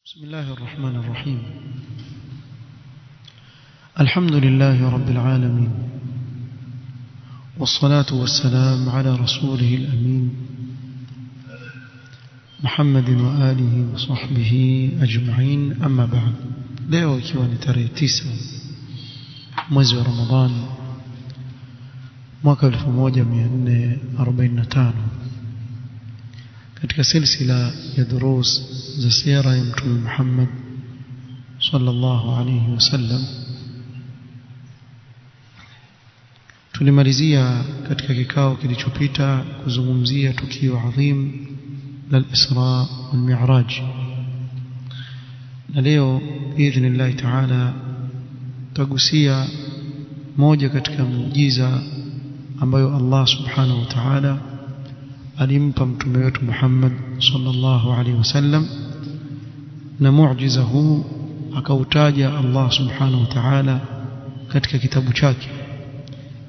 بسم الله الرحمن الرحيم. الحمد لله رب العالمين، والصلاة والسلام على رسوله الأمين محمد وآله وصحبه أجمعين. أما بعد، leo ikiwa ni tarehe 9 mwezi wa Ramadhan mwaka 1445 katika silsila ya durus za sira ya Mtume Muhammad sallallahu alayhi wasallam, tulimalizia katika kikao kilichopita kuzungumzia tukio adhim la al-Isra wal Mi'raj, na leo biidhnillah ta'ala tagusia moja katika muujiza ambayo Allah subhanahu wa ta'ala alimpa mtume wetu Muhammad sallallahu alaihi wasallam, na muujiza huu akautaja Allah subhanahu wa ta'ala katika kitabu chake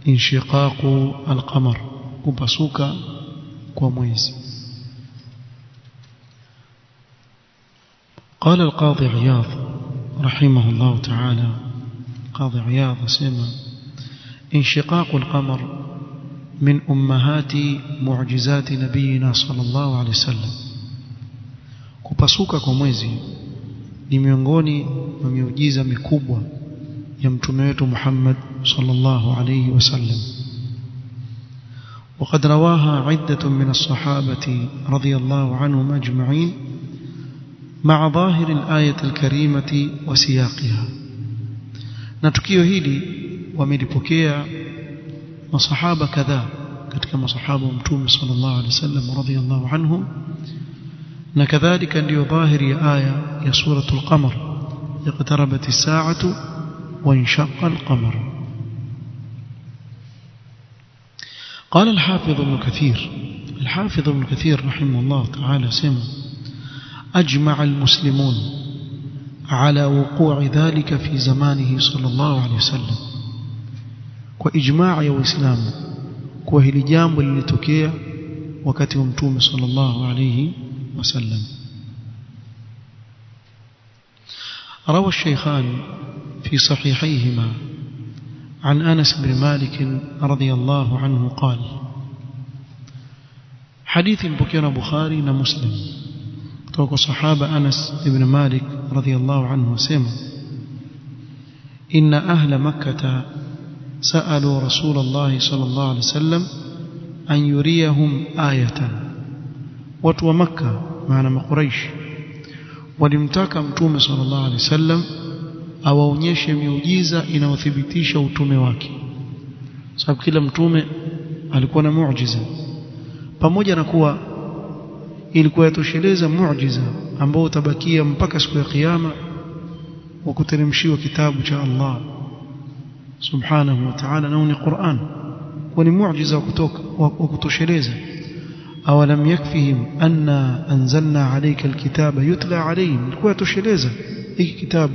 inshiqaqu al-qamar, kupasuka kwa mwezi. قال القاضي عياض رحمه الله تعالى، قاضي عياض سمع انشقاق القمر من أمهات معجزات نبينا صلى الله عليه وسلم. kupasuka kwa mwezi ni miongoni mwa miujiza mikubwa ya mtume wetu Muhammad sallallahu alayhi wasallam. وقد رواها عدة من الصحابة رضي الله عنهم أجمعين مع ظاهر الآية الكريمة وسياقها. na tukio hili wamelipokea masahaba kadhaa katika masahaba wa mtume sallallahu alaihi wasallam radhiyallahu anhum, na kadhalika ndio dhahiri ya aya ya suratul qamar, iqtarabat as-sa'atu wa inshaqqa al-qamar. قال الحافظ ابن كثير رحمه الله تعالى سمع أجمع المسلمون على وقوع ذلك في زمانه صلى الله عليه وسلم. وإجماع الإسلام kwa hili jambo lilitokea wakati wa mtume sallallahu alayhi wasallam. روى الشيخان في صحيحيهما عن أنس بن مالك رضي الله عنه قال، حديث بكينا بخاري ومسلم توقع صحابة أنس بن مالك رضي الله عنه سمع إن أهل مكة سألوا رسول الله صلى الله عليه وسلم أن يريهم آية. وتو مكة معنا قريش walimtaka mtume sallallahu alaihi wasallam awaonyeshe miujiza inayothibitisha utume wake, sababu kila mtume alikuwa na muujiza, pamoja na kuwa ilikuwa yatosheleza muujiza ambao utabakia mpaka siku ya kiyama wa kuteremshiwa kitabu cha Allah subhanahu wa ta'ala, na ni Qur'an, kwa ni muujiza wa kutosheleza. awalam yakfihim anna anzalna alayka alkitaba yutla alayhim, kwa tosheleza hiki kitabu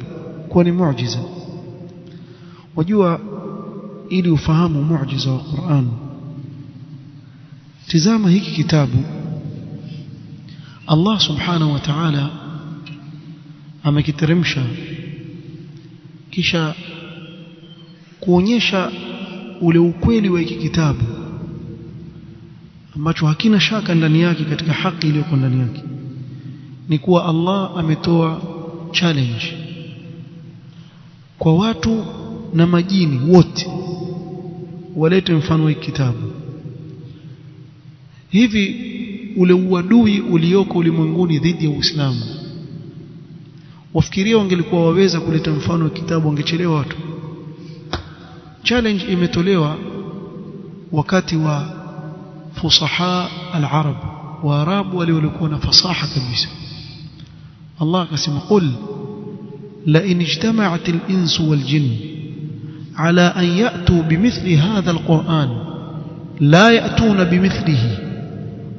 kwa ni muujiza. wajua, ili ufahamu muujiza wa Qur'an, tazama hiki kitabu Allah subhanahu wa ta'ala amekiteremsha kisha kuonyesha ule ukweli wa hiki kitabu ambacho hakina shaka ndani yake katika haki iliyo ndani yake, ni kuwa Allah ametoa challenge kwa watu na majini wote walete mfano wa kitabu. Hivi ule uadui ulioko ulimwenguni dhidi ya Uislamu, wafikiria wangelikuwa waweza kuleta mfano wa kitabu wangechelewa watu? Challenge imetolewa wakati wa fusaha al-arab, wa arabu wale walikuwa na fasaha kabisa. Allah akasema qul la in ijtama'at al-insu wal-jinn ala an ya'tu bimithli hadha al-Qur'an la ya'tuna bimithlihi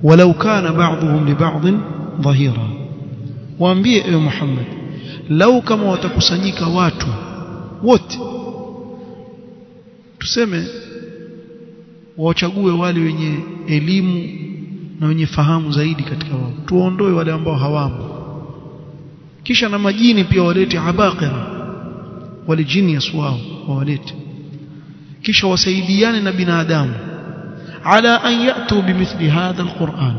walau kana ba'dhuhum li ba'dhin dhahira. waambie ewe Muhammad, lau kama watakusanyika watu wote, tuseme wachague wale wenye elimu na wenye fahamu zaidi katika wao, tuondoe wale ambao hawamo, kisha na majini pia walete abaqira wale jini wao wawalete kisha wasaidiane na binadamu ala an yatu bimithli hadha alquran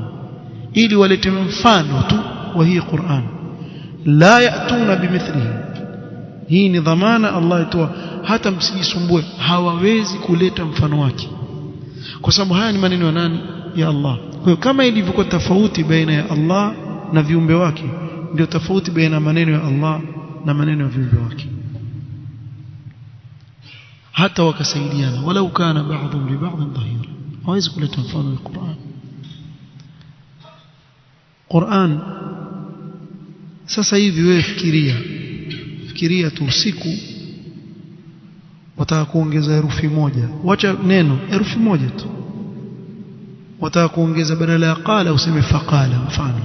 ili walete mfano tu wa hii Qur'an la yatuna bimithlihi hii ni dhamana Allah itoa hata msijisumbue hawawezi kuleta mfano wake kwa sababu haya ni maneno ya nani ya Allah kwa hiyo kama ilivyokuwa tofauti baina ya Allah na viumbe wake ndio tofauti baina maneno ya Allah na maneno ya viumbe wake hata wakasaidiana walau kana ba'dhum li ba'd dhahira hawezi kuleta mfano wa Qur'an sasa hivi wewe fikiria tu usiku wataka kuongeza herufi moja wacha neno herufi moja tu wataka kuongeza badala ya qala useme faqala mfano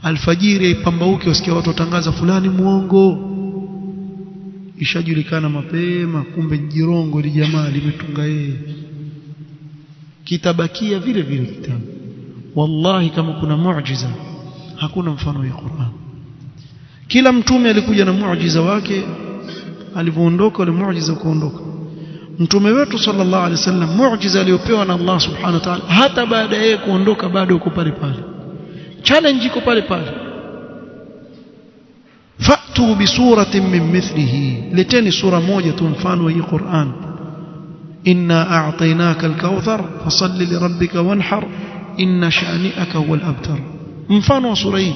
alfajiri ipambauke usikia watu watangaza fulani muongo ishajulikana mapema kumbe jirongo ile jamaa limetunga yeye kitabakia vile vile kitabu wallahi kama kuna muujiza hakuna mfano wa Qur'an kila mtume alikuja na muujiza wake alipoondoka ile muujiza ukaondoka mtume wetu sallallahu alaihi wasallam muujiza aliyopewa na Allah subhanahu wa ta'ala hata baada yeye kuondoka bado uko pale pale challenge iko pale pale fa'tu bi suratin min mithlihi leteni sura moja tu mfano wa hii Qur'an inna a'tainaka al-kawthar fasalli li rabbika wanhar inna shani'aka huwal abtar mfano wa sura hii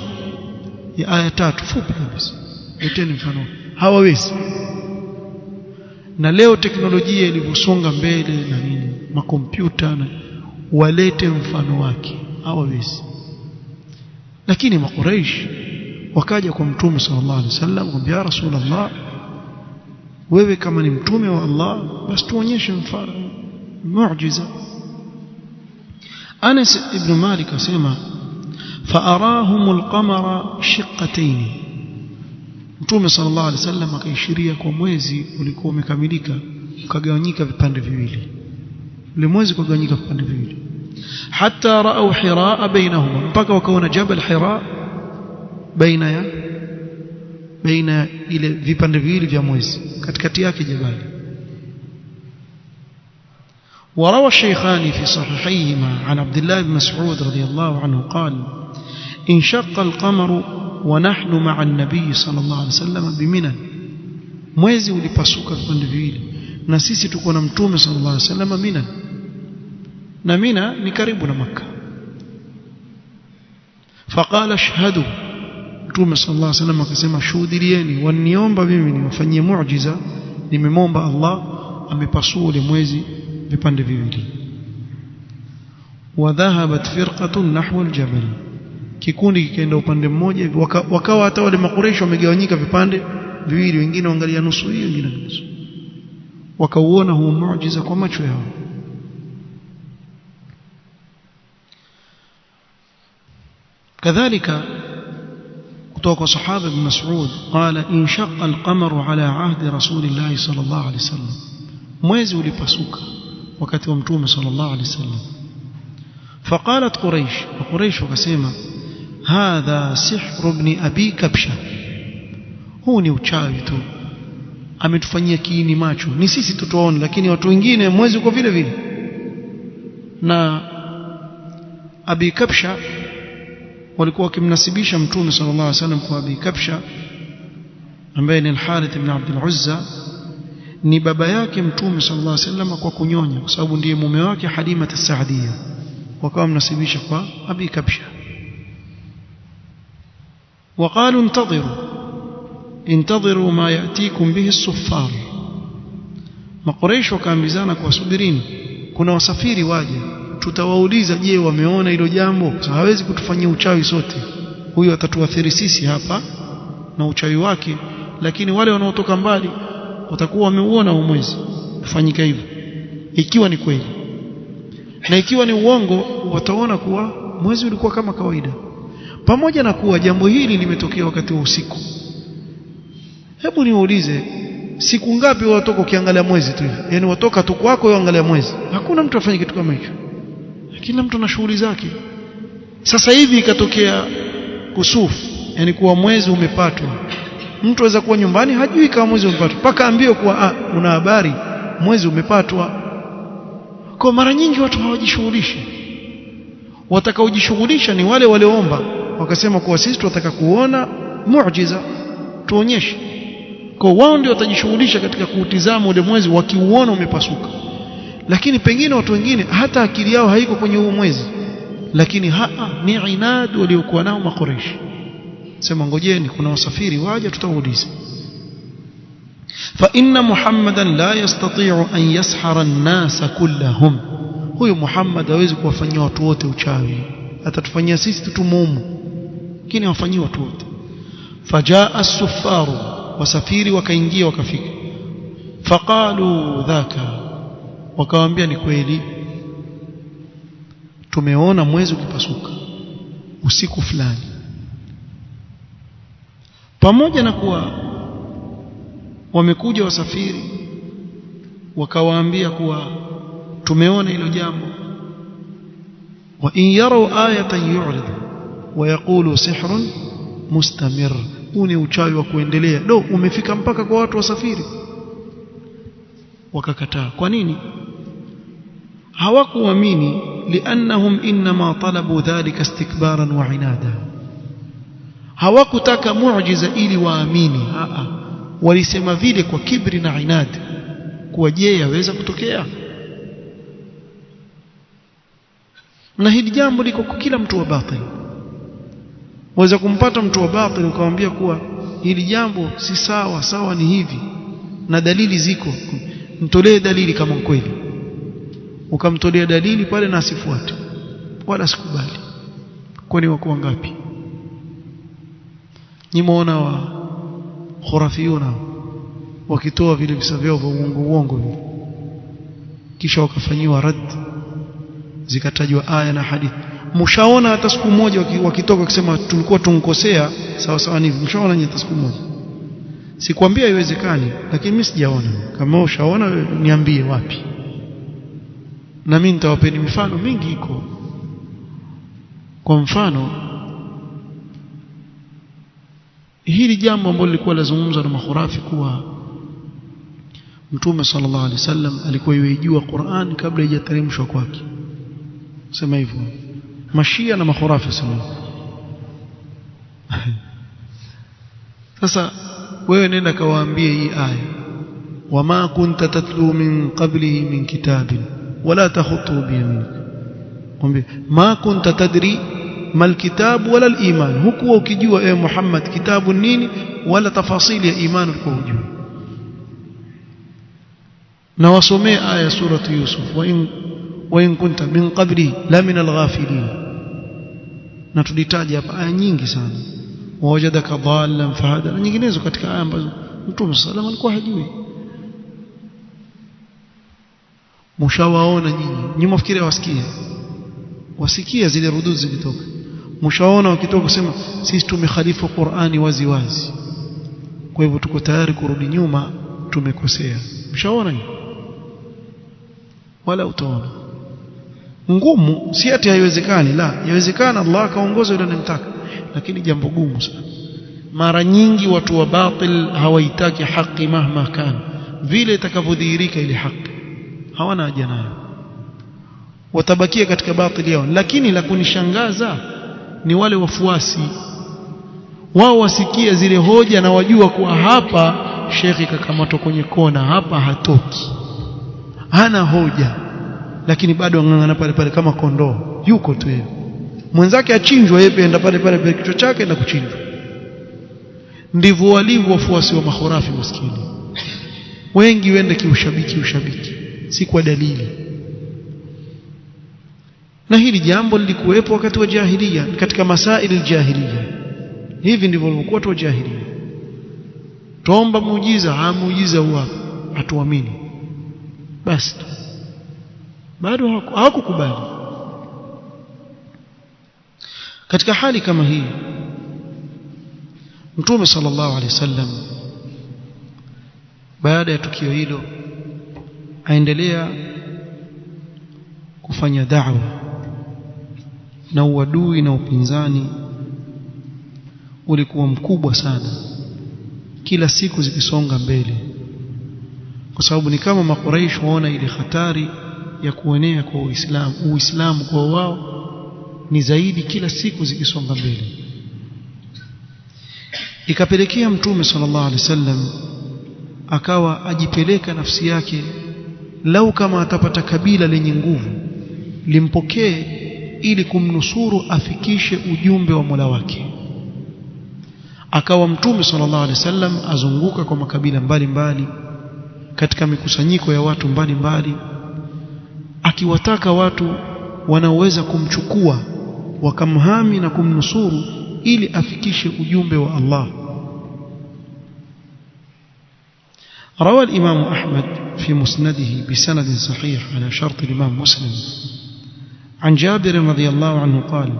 ya aya 3 fupi kabisa leteni mfano hawawezi na leo teknolojia ilivyosonga mbele na nini makompyuta na walete mfano wake hawawezi lakini makuraish wakaja kwa mtume sallallahu alaihi wasallam kumwambia ya rasulullah wewe kama ni mtume wa Allah basi tuonyeshe mfano muujiza Anas ibn Malik asema فأراهم القمر شقتين Mtume sallallahu alaihi wasallam akaishiria kwa mwezi ulikuwa umekamilika ukagawanyika vipande viwili ule mwezi ukagawanyika vipande viwili hatta ra'aw Hira bainahuma mpaka wakaona Jabal Hira baina ile vipande viwili vya mwezi katikati yake jabali وروى الشيخان في صحيحيهما عن عبد الله بن مسعود رضي الله عنه قال انشق القمر ونحن مع النبي صلى الله عليه وسلم بمنى mwezi ulipasuka vipande viwili na sisi tuko na mtume sallallahu alaihi wasallam Mina na Mina ni karibu na Makkah faqala ashhadu mtume sallallahu alaihi wasallam akasema shuhudilieni waniomba mimi niwafanyie muujiza nimemomba Allah amepasua ule mwezi vipande viwili wadhahabat firqatun nahwa aljabal kikundi kikaenda upande mmoja wakawa hata wale makureshi wamegawanyika vipande viwili wengine waangalia nusu hiyo wengine nusu wakauona huo muujiza kwa macho yao kadhalika kutoka sahaba ibn Mas'ud qala inshaqqa al-qamaru ala ahdi rasulillah sallallahu alayhi wasallam mwezi ulipasuka wakati wa mtume sallallahu alayhi wasallam faqalat quraish wakasema hadha sihr ibn abi kabsha huu ni uchawi tu ametufanyia kiini macho ni sisi tutoone lakini watu wengine mwezi uko vile vile na abi kabsha walikuwa wakimnasibisha mtume sallallahu alaihi wasallam kwa abi kabsha ambaye ni al-Harith ibn Abd al-Uzza ni baba yake mtume sallallahu alaihi wasallam kwa kunyonya kwa sababu ndiye mume wake Halima as-Sa'diyya wakawa mnasibisha kwa abi kabsha وقالوا انتظروا ما يأتيكم به الصفار مقريش wakaambizana kwa subirini kuna wasafiri waje tutawauliza je wameona hilo jambo hawezi kutufanyia uchawi sote huyo atatuathiri sisi hapa na uchawi wake lakini wale wanaotoka mbali watakuwa wameuona mwezi kufanyika hivyo ikiwa ni kweli na ikiwa ni uongo wataona kuwa mwezi ulikuwa kama kawaida pamoja na kuwa jambo hili limetokea wakati wa usiku hebu niulize siku ngapi watoka ukiangalia mwezi tu yani watoka tu kwako uangalia mwezi hakuna mtu afanye kitu kama hicho kila mtu ana shughuli zake sasa hivi ikatokea kusufu yani kuwa mwezi umepatwa. Mtu aweza kuwa nyumbani hajui kama mwezi umepatwa mpaka ambiwe kuwa una habari mwezi umepatwa. Kwa mara nyingi watu hawajishughulishi. Watakaojishughulisha ni wale walioomba wakasema kuwa sisi tunataka kuona muujiza, tuonyeshe. Kwa wao ndio watajishughulisha katika kuutizama ule mwezi wakiuona umepasuka. Lakini pengine watu wengine hata akili yao haiko kwenye huo mwezi, lakini ni inad waliokuwa nao Makureishi. Sema ngojeni kuna wasafiri waje tutauliza. Fa inna Muhammadan la yastati'u an yashara an-nasa kullahum. Huyu Muhammad hawezi kuwafanyia watu wote uchawi, atatufanyia sisi tutumumu, lakini hawafanyii watu wote. Fajaa as-suffaru, wasafiri wakaingia wakafika. Faqalu dhaka, wakawaambia ni kweli tumeona mwezi ukipasuka usiku fulani. Pamoja na kuwa wamekuja wasafiri wakawaambia kuwa tumeona hilo jambo, wa in yaraw ayatan yu'rid wa yaqulu sihrun mustamir, ni uchawi wa kuendelea. Umefika mpaka kwa watu wasafiri. Wakakataa. Kwa nini? hawakuamini, liannahum inma talabu dhalika istikbaran wa inada. Hawakutaka muujiza ili waamini, walisema vile kwa kibri na inad, kuwa je yaweza kutokea. Na hili jambo liko kwa kila mtu wa batil. Waweza kumpata mtu wa batil ukamwambia kuwa hili jambo si sawa, sawa ni hivi na dalili ziko, mtolee dalili kama kweli. Ukamtolea dalili pale na asifuate wala sikubali. Kwani wako wangapi? Nimeona wa khurafiyuna wakitoa vile visa vyao vya uongo vile, kisha wakafanyiwa rad, zikatajwa aya na hadithi. Mshaona hata siku moja wakitoka wakisema tulikuwa tunkosea sawa sawa hivi? Mshaona nyinyi hata siku moja? Sikwambia haiwezekani, lakini mimi sijaona. Kama ushaona niambie wapi, na mimi nitawapeni mifano mingi iko. Kwa mfano hili jambo ambalo lilikuwa lazungumzwa na makhurafi kuwa Mtume sallallahu alaihi wasallam alikuwa yejua Qur'an kabla haijateremshwa kwake. Sema hivyo Mashia na makhurafi sema. Sasa wewe nenda kawaambie hii aya, wama kunta tatlu min qablihi min kitabin wala takhutu biyaminik. Mwambie ma kunta tadri mal kitab wala al iman, hukuwa ukijua ewe Muhammad kitabu nini wala tafasili ya iman ulikuwa hujui. Na wasomee aya suratu Yusuf, wa in kunta min qabli la min al-ghafilin. Na tulitaja hapa aya nyingi sana, wajadaka dhallan fahada na nyinginezo katika aya ambazo Mtume sallallahu alikuwa hajui. Mshawaona nyinyi mwafikiri wasikia zile rudud zilitoka. Mshaona wakitoka kusema sisi tumekhalifu Qur'ani wazi wazi, kwa hivyo tuko tayari kurudi nyuma, tumekosea. Mshaona hiyo? Wala utaona ngumu, si ati haiwezekani, la, yawezekana. Allah akaongoza yule anemtaka, lakini jambo gumu sana. Mara nyingi watu wa batil hawaitaki haki mahma kana, vile itakavyodhihirika ile haki hawana haja nayo, watabakia katika batili yao. Lakini la kunishangaza ni wale wafuasi wao, wasikia zile hoja na wajua kuwa hapa shekhi kakamatwa kwenye kona, hapa hatoki, hana hoja, lakini bado angangana pale pale kama kondoo, yuko tu yeye. Mwenzake achinjwa, yeye enda pale pale kichwa chake na kuchinjwa. Ndivyo walivyo wafuasi wa makhurafi maskini. Wengi wende kiushabiki, si kwa dalili. Na hili jambo lilikuwepo wakati wa jahiliya, katika masaili aljahiliya. Hivi ndivyo walikuwa watu wa jahiliya. Tuomba muujiza, muujiza huwa hatuamini, basi bado hawakukubali. Katika hali kama hii Mtume sallallahu alaihi wasallam baada ya tukio hilo aendelea kufanya da'wa na uadui na upinzani ulikuwa mkubwa sana, kila siku zikisonga mbele, kwa sababu ni kama Makuraish waona ile hatari ya kuenea kwa Uislamu kwa wao ni zaidi, kila siku zikisonga mbele. Ikapelekea Mtume sallallahu alaihi wasallam akawa ajipeleka nafsi yake, lau kama atapata kabila lenye nguvu limpokee ili kumnusuru afikishe ujumbe wa Mola wake. Akawa Mtume sallallahu alaihi wasallam azunguka kwa makabila mbalimbali katika mikusanyiko ya watu mbalimbali, akiwataka watu wanaoweza kumchukua wakamhami na kumnusuru ili afikishe ujumbe wa Allah. روى الإمام أحمد في مسنده بسند صحيح على شرط الإمام مسلم عن جابر رضي الله عنه قال: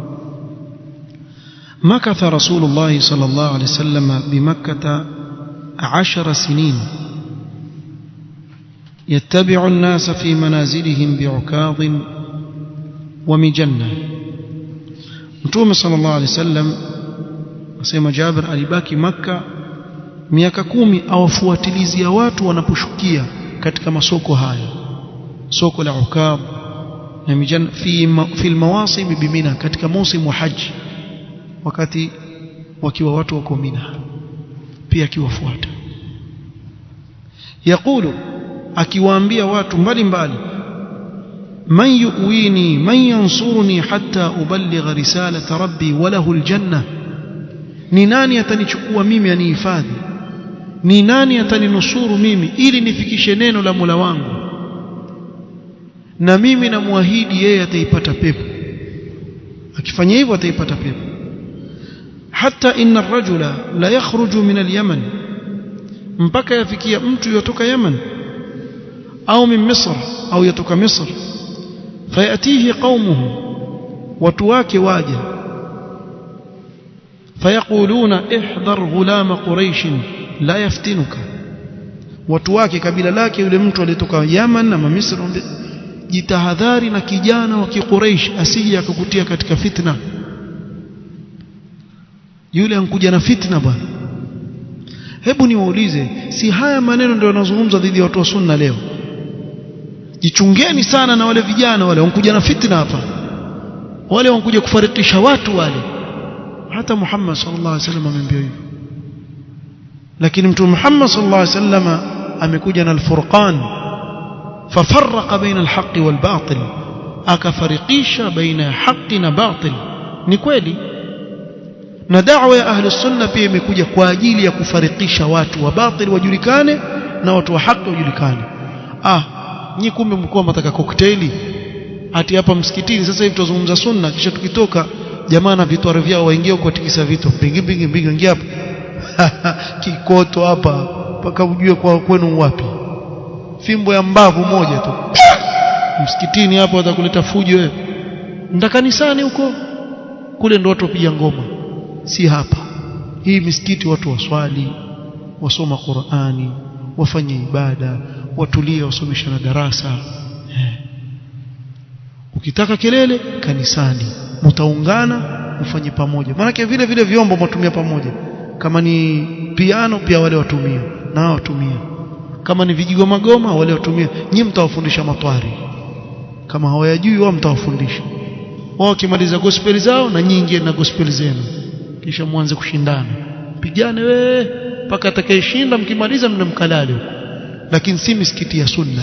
مكث رسول الله صلى الله عليه وسلم بمكة 10 سنين يتبع الناس في منازلهم بعكاظ ومجنة. Mtume sallallahu alaihi wasallam asema Jabir alibaki Makka miaka 10 awafuatilizia watu wanaposhukia katika masoko haya, soko la Ukab na Mijanna fi almawasim bimina, katika msimu wa haji, wakati wakiwa watu wako Mina pia akiwafuata. Yakulu, akiwaambia watu mbalimbali, man yuwini man yansuruni hatta uballigha risalata rabbi wa lahu aljanna, ni nani atanichukua mimi anihifadhi, ni nani ataninusuru mimi ili nifikishe neno la Mola wangu, na mimi namuahidi yeye ataipata pepo, akifanya hivyo ataipata pepo. Hatta inna ar-rajula la yakhruju min al-Yaman, mpaka yafikia mtu yotoka Yaman au min Misr au yotoka Misr, fayatihi qaumuhu, watu wake waja, fayaquluna ihdhar ghulama quraish la yaftinuka, watu wake kabila lake yule mtu aliyetoka Yaman na Misri, jitahadhari na kijana wa Quraysh asije akakutia katika fitna, yule ankuja na fitna bwana. Hebu niwaulize, si haya maneno ndio yanazungumza dhidi ya watu wa sunna leo? Jichungeni sana na wale vijana wale wankuja na fitna hapa, wale wankuja kufarikisha watu wale. Hata Muhammad sallallahu alaihi wasallam ameambia hivyo, lakini Mtume Muhammad sallallahu alaihi wasallam amekuja na al-Furqan, fafarraqa baina al-haqqi wal-batil, akafarikisha baina ya haki na batil. Ni kweli, na da'wa ya ahli sunna pia imekuja kwa ajili ya kufarikisha watu wa batil wajulikane na watu wa haki wajulikane. Nyi kumbe mko mtaka cocktail ati hapa msikitini sasa hivi tuzungumza sunna, kisha tukitoka jamaa na vitware vyao waingia huko tikisa vitu bingi ingia hapa kikoto hapa mpaka ujue kwa kwenu wapi, fimbo ya mbavu moja tu msikitini hapo watakuleta fujo wewe. Nda kanisani huko kule ndo watu wapiga ngoma, si hapa. Hii misikiti watu waswali, wasoma Qur'ani, wafanye ibada, watulie, wasomesha na darasa. Ukitaka kelele kanisani, mtaungana mfanye pamoja, maana vile vile vyombo mtumia pamoja. Kama ni piano pia wale watumia na wao watumia, kama ni vijigoma goma wale watumia. Nyinyi mtawafundisha matwari, kama hawayajui wao mtawafundisha. Wao kimaliza gospel zao na nyinyi na gospel zenu, kisha mwanze kushindana, pigane wewe mpaka atakayeshinda, mkimaliza mnamkalale huko. Lakini si misikiti ya sunna.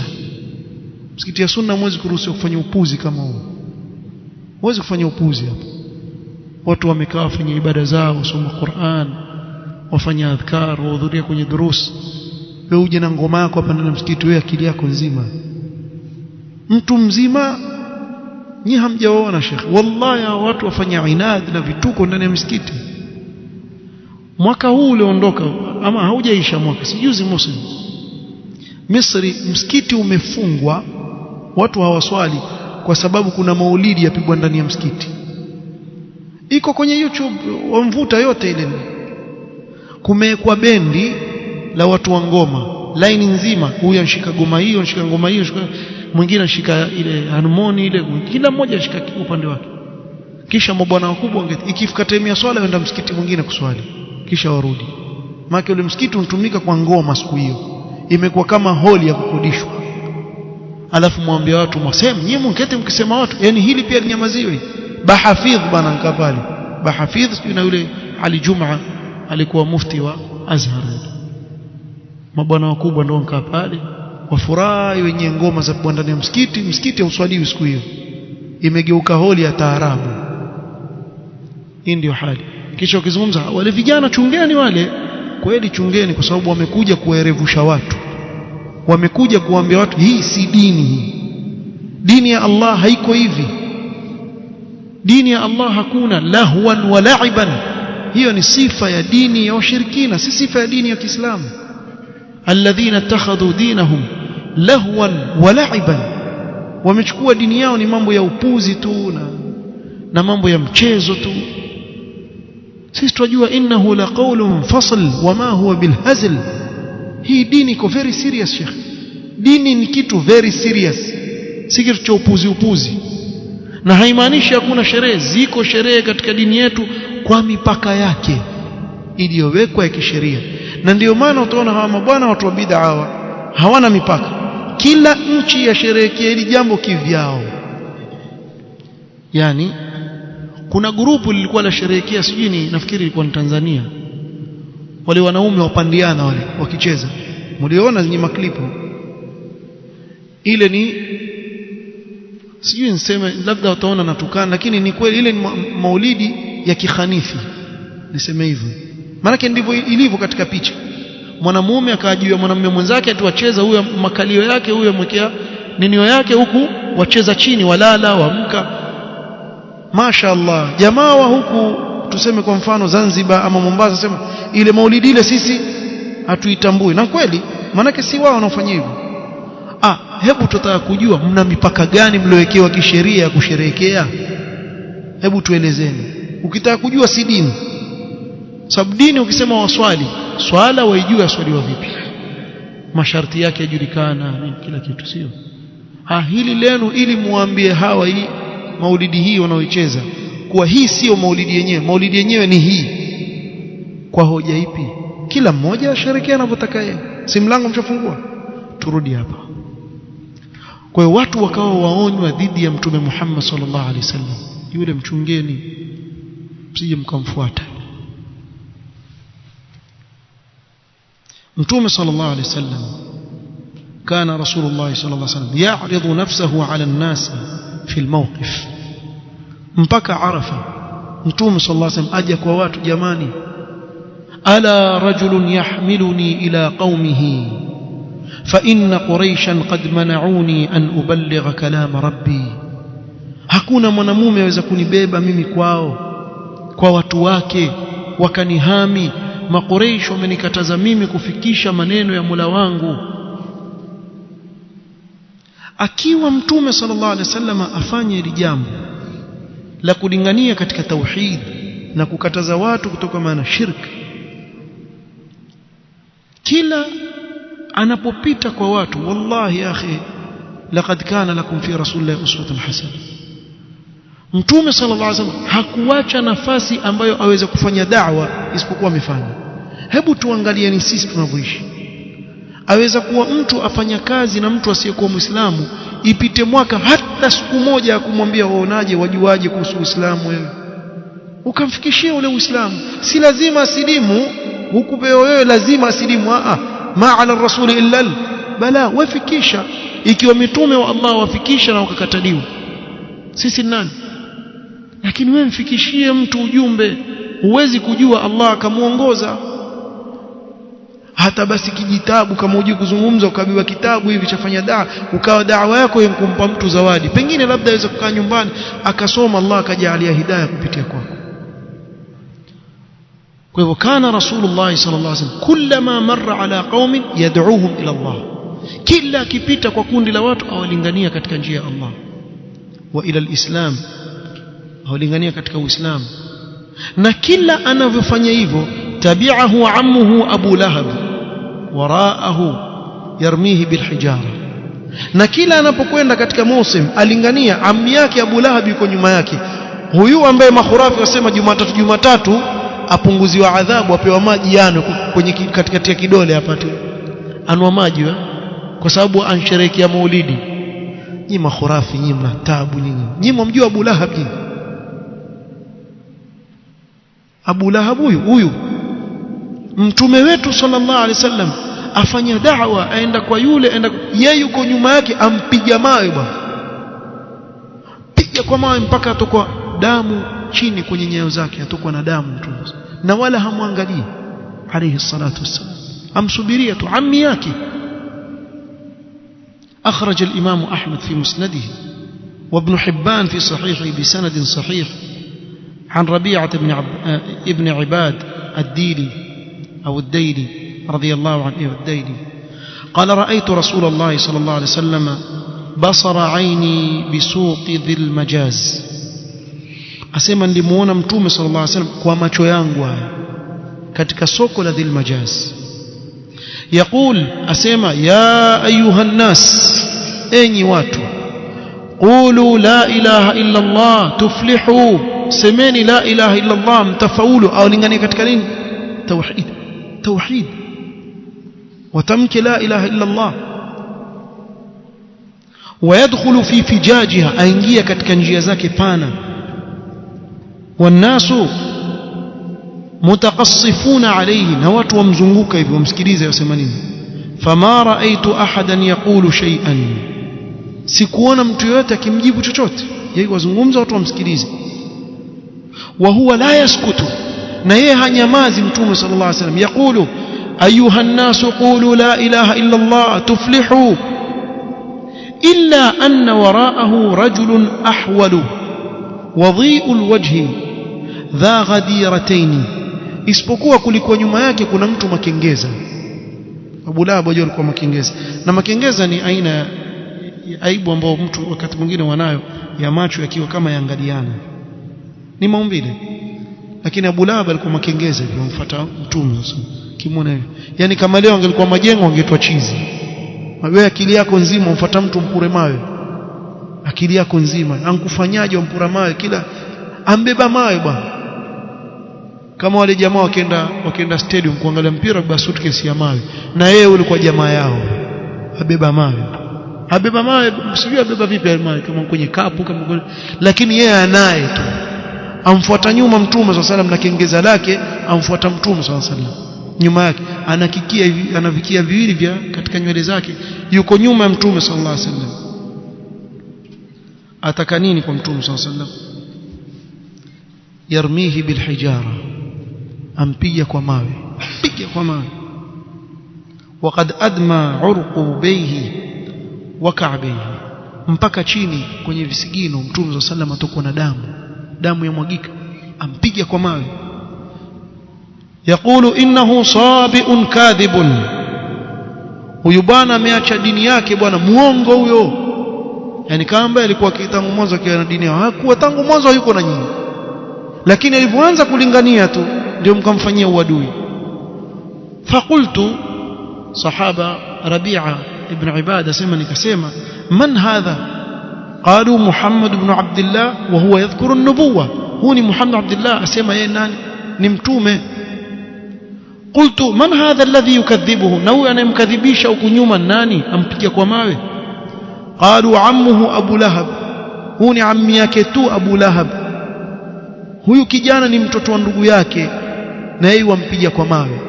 Msikiti ya sunna mwezi kuruhusiwa kufanya upuzi kama huo, mwezi kufanya upuzi hapo. Watu wamekaa wafanye ibada zao, wasoma Qur'an, wafanya adhkar, wahudhuria kwenye durus. Wewe uje na ngoma yako hapa ndani ya msikiti, wewe akili yako nzima, mtu mzima. Nyi hamjaona Sheikh, wallahi watu wafanya inad na vituko ndani ya msikiti. Mwaka huu ulioondoka ama haujaisha mwaka, sijuzi Muslim, Misri, msikiti umefungwa, watu hawaswali kwa sababu kuna maulidi yapigwa ndani ya msikiti. Iko kwenye YouTube, wamvuta yote ile. Kumewekwa bendi la watu wa ngoma, line nzima, huyu anashika goma hiyo, anashika ngoma hiyo, mwingine anashika ile harmoni ile, kila mmoja anashika upande wake. Kisha mabwana wakubwa ikifika time ya swala waenda msikiti mwingine kuswali. kisha warudi. Maana ule msikiti unatumika kwa ngoma siku hiyo, imekuwa kama holi ya kukodishwa. Alafu mwambie watu mseme nyinyi mkete mkisema watu, yani hili pia linyamaziwe. Bahafidh bana nkapali Bahafidh na yule Ali Juma alikuwa mufti wa Azhar, mabwana wakubwa ndio nkapali wafurahi wenye ngoma za ndani ya msikiti hauswaliwi siku hiyo, imegeuka holi ya taarabu. Hii ndio hali. Kisha ukizungumza wale vijana chungeni, wale kweli chungeni, kwa sababu wamekuja kuerevusha watu, wamekuja kuambia watu hii si dini. Dini ya Allah haiko hivi. Dini ya Allah hakuna lahwan wa la'iban. Hiyo ni sifa ya dini ya washirikina, si sifa ya dini ya Kiislamu. Alladhina ittakhadhu dinahum lahwan wa la'iban, wamechukua dini yao ni mambo ya upuzi tu na mambo ya mchezo tu. Sisi tunajua innahu laqawlun fasl wama huwa bilhazl. Hii dini iko very serious Sheikh. Dini ni kitu very serious, si kitu cha upuzi. Na haimaanishi hakuna sherehe. Ziko sherehe katika dini yetu kwa mipaka yake iliyowekwa ya kisheria, na ndio maana utaona hawa mabwana watu wa bid'a hawana mipaka. Kila nchi yasherehekea hili jambo kivyao. Yani kuna grupu lilikuwa la sherehekea, sijui ni, nafikiri ilikuwa ni Tanzania, wale wanaume wapandiana wale wakicheza, mliona zenye maklipu ile, ni sijui niseme, labda utaona natukana, lakini ni kweli ile ni maulidi ya kikhanifi, niseme hivyo, maana ndivyo ilivyo katika picha. Mwanamume akajiwa mwanamume mwenzake atuacheza, huyo makalio yake, huyo mwekea ninio yake, huku wacheza chini, walala waamka. Mashaallah, jamaa wa huku tuseme kwa mfano Zanzibar ama Mombasa, sema ile maulidi ile sisi hatuitambui, na kweli maana si wao wanaofanya hivyo. Hebu tutataka kujua mna mipaka gani mliowekewa kisheria ya kusherehekea? Hebu tuelezeni. Ukitaka kujua si dini, sababu dini ukisema waswali swala waijue aswaliwa vipi, masharti yake yajulikana, kila kitu, sio hili lenu ili muambie hawa hii maulidi hii wanaoicheza kuwa hii sio maulidi yenyewe. Maulidi yenyewe ni hii. Kwa hoja ipi? Kila mmoja asherekea anavyotaka yeye, si mlango mchafungua. Turudi hapa. Kwa hiyo watu wakawa waonywa dhidi ya Mtume Muhammad sallallahu alaihi wasallam, yule mchungeni, msije mkamfuata. Mtume sallallahu alaihi wasallam kana Rasulullah sallallahu alaihi wasallam ya'ridu nafsahu 'ala an-nas fi al-mawqif, mpaka Arafa Mtume sallallahu alaihi wasallam aje kwa watu, jamani, ala rajulun yahmiluni ila qaumihi fa inna quraishan qad mana'uni an uballigha kalam rabbi. Hakuna mwanamume aweza kunibeba mimi kwao, kwa watu wake, wakanihami. Makuraish wamenikataza mimi kufikisha maneno ya Mola wangu. Akiwa Mtume sallallahu alaihi wasallam afanye hili jambo la kulingania katika tauhid na kukataza watu kutoka maana shirki, kila anapopita kwa watu, wallahi ya akhi, laqad kana lakum fi rasulillahi uswatun hasana. Mtume sallallahu alaihi wasallam hakuacha nafasi ambayo aweze kufanya da'wa isipokuwa amefanya. Hebu tuangalie ni sisi tunavyoishi. Aweza kuwa mtu afanya kazi na mtu asiyekuwa Muislamu, ipite mwaka hata siku moja ya kumwambia waonaje, wajuaje kuhusu Uislamu, wewe ukamfikishia ule Uislamu. Si lazima asilimu hukupewa wewe lazima asilimu, ma ala rasuli illa bala, wafikisha. Ikiwa mitume wa Allah wafikisha na wakakataliwa, sisi nani? Lakini wewe mfikishie mtu ujumbe. Huwezi kujua Allah akamuongoza. Hata basi kijitabu, kama hujui kuzungumza ukabiwa kitabu hivi chafanya daa, ukawa da'wa yako ya kumpa mtu zawadi, pengine labda aweza kukaa nyumbani akasoma, Allah akajalia hidayah kupitia kwako. Kwa hivyo kana Rasulullah sallallahu alaihi wasallam kullama marra ala qaumin yad'uuhum ila Allah, kila akipita kwa kundi la watu awalingania katika njia ya Allah, wa ila alislam, awalingania katika Uislamu. Na kila anavyofanya hivyo, tabi'ahu ammuhu Abu Lahab waraahu yarmihi bilhijara. Na kila anapokwenda katika Muslim alingania, ammi yake Abu Lahab yuko nyuma yake. Huyu ambaye makhurafi wasema Jumatatu apunguziwa adhabu apewa maji yano kwenye katikati ya kidole apate anwa maji kwa sababu ansherehekea maulidi. Nyinyi makhurafi, nyinyi mna taabu nyinyi. Nyinyi mjua Abu Lahab nyinyi. Abu Lahab huyu mtume wetu sallallahu alaihi wasallam afanya da'wa, aenda kwa yule, yeye yuko nyuma yake ampiga mawe bwana, piga kwa mawe mpaka atokwa damu chini kwenye nyayo zake, atokwa na damu mtume, na wala hamwangalii alayhi salatu wassalam, amsubiria tu ammi yake. أخرج الإمام أحمد في مسنده وابن حبان في صحيحه بسند صحيح عن ربيعة ابن عباد الديلي أو الديلي رضي الله عنه الديلي قال رأيت رسول الله صلى الله عليه وسلم بصر عيني بسوق ذي المجاز. أسمى لمونا متوم صلى الله عليه وسلم كما تشويانغوا katika soko la Dhil Majaz. يقول أسمى يا أيها الناس أني واتو قولوا لا إله إلا الله تفلحوا. سميني لا إله إلا الله متفاولوا أو لنغني katika nini؟ توحيد وتمك لا إله إلا الله ويدخل في فجاجها أنجية katika njia zake pana. والناس متقصفون عليه na watu wamzunguka hivyo wamsikilize yasema nini. فما رأيت أحدا يقول شيئا, sikuona mtu yote akimjibu chochote, yeye wazungumza watu wamsikilize. وهو لا يسكت, na yeye hanyamazi mtume sallallahu alaihi wasallam. يقول أيها الناس قولوا لا إله إلا الله تفلحوا إلا أن وراءه رجل أحول وضيء الوجه ذا غديرتين, isipokuwa kulikuwa nyuma yake kuna mtu makengeza. Abu Lahab alikuwa makengeza, na makengeza ni aina ya aibu ambayo mtu wakati mwingine wanayo ya macho yakiwa kama yaangaliana, ni maumbile. Lakini Abu Lahab alikuwa makengeza hivyo, mfuata mtume kimwona hivyo. Yani kama leo angelikuwa majengo angetwa chizi. Wewe akili yako nzima umfuata mtu mpure mawe, akili yako nzima ankufanyaje umpura mawe, kila ambeba mawe bwana. Kama wale jamaa wakienda stadium kuangalia mpira kwa suitcase ya mawe, na yeye ulikuwa jamaa yao abeba mawe, sijui abeba vipi mawe, kama kwenye kapu kama, lakini yeye anaye tu amfuata nyuma mtume sallallahu alaihi wasallam na kengeza lake, amfuata mtume sallallahu alaihi wasallam nyuma yake, anakikia hivi, anavikia viwili vya katika nywele zake, yuko nyuma ya mtume sallallahu alaihi wasallam. Ataka nini kwa mtume sallallahu alaihi wasallam? Yarmihi bilhijara, ampiga kwa mawe, piga kwa mawe. Waqad adma urqu bayhi wa ka'bayhi, mpaka chini kwenye visigino mtume sallallahu alaihi wasallam atokwa na damu yamwagika, ampiga kwa mawe. Yaqulu innahu sabiun kadhibun, huyu bwana ameacha dini yake bwana, muongo huyo. Yani kama alikuwa tangu mwanzo akiwa na dini yao, hakuwa tangu mwanzo yuko na nyinyi, lakini alipoanza kulingania tu ndio mkamfanyia uadui. Faqultu, sahaba Rabi'a ibn Ibada sema, nikasema man hadha? Qalu Muhammad ibn Abdullah wa huwa yadhkuru an-nubuwwa. Huyu ni Muhammad Abdullah, asema yeye nani? Ni mtume. Qultu man hadha alladhi yukadhibuhu, na huyu anayemkadhibisha huku nyuma nani? Ampiga kwa mawe. Qalu ammuhu Abu Lahab, huyu ni ammi yake tu Abu Lahab, huyu kijana ni mtoto wa ndugu yake, na yeye wampiga kwa mawe.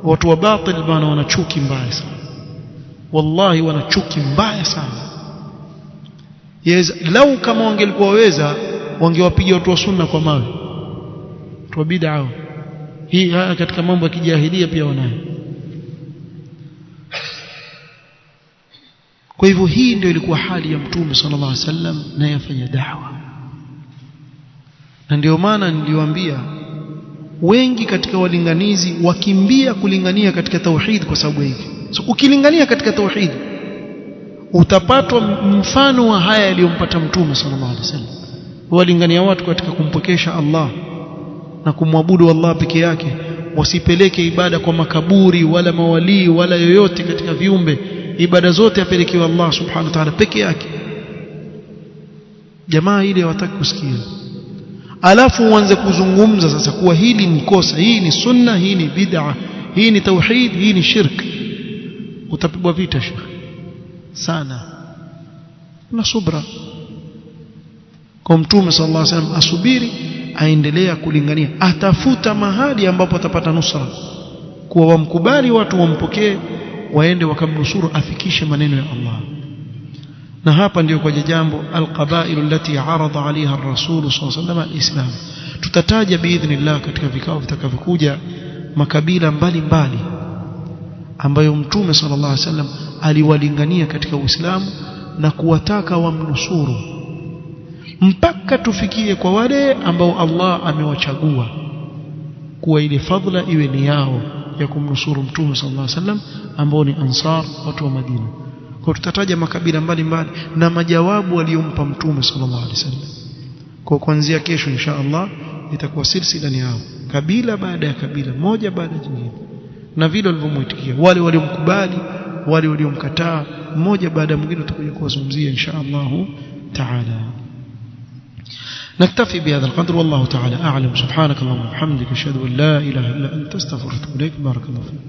Watu wa batil bwana wana chuki mbaya sana, wallahi wana chuki mbaya sana. Lau kama wangelikuwa waweza wangewapiga watu wa sunna kwa mawe, watu wa bid'a. Hii katika mambo ya kijahilia pia wanayo. Kwa hivyo hii ndio ilikuwa hali ya mtume sallallahu alaihi wasallam na yafanya da'wa. Na ndio maana niliwaambia wengi katika walinganizi wakimbia kulingania katika tauhid kwa sababu hivi. So ukilingania katika tauhid utapatwa mfano wa haya yaliyompata mtume sallallahu alaihi wasallam. Walingania watu katika kumpokesha Allah na kumwabudu Allah peke yake, wasipeleke ibada kwa makaburi wala mawalii wala yoyote katika viumbe. Ibada zote apelekewe Allah subhanahu wa ta'ala peke yake. Jamaa ile hawataka kusikia. alafu uanze kuzungumza sasa kuwa hili ni kosa, hii ni sunna, hii ni bid'a, hii ni tauhid, hii ni shirk, utapigwa vita shekhi sana. Na subra kwa Mtume sallallahu alaihi wasallam, asubiri, aendelea kulingania, atafuta mahali ambapo atapata nusra, kuwa wamkubali watu, wampokee, waende wakamnusuru, afikishe maneno ya Allah. Na hapa ndio kwa jambo alqabailu allati arada alaiha ar-rasul sallallahu alaihi wasallam al-islam. Tutataja biidhnillah katika vikao vitakavyokuja makabila mbalimbali ambayo Mtume sallallahu alaihi wasallam aliwalingania katika Uislamu na kuwataka wamnusuru, mpaka tufikie kwa wale ambao Allah amewachagua kuwa ile fadhila iwe ni yao ya kumnusuru Mtume sallallahu alaihi wasallam, ambao ni Ansar, watu wa Madina. Kwa tutataja makabila mbalimbali na majawabu aliyompa Mtume sallallahu alaihi wasallam. Kwa kuanzia kesho insha Allah itakuwa silsila ni hao, kabila baada ya kabila, moja baada ya jingine, na vile walivyomuitikia, wale waliomkubali, wale waliomkataa, mmoja baada ya mwingine tutakuja kuwazungumzia insha Allah taala. نكتفي بهذا القدر والله تعالى أعلم. سبحانك اللهم وبحمدك أشهد أن لا إله إلا أنت أستغفرك وأتوب إليك. بارك الله فيك.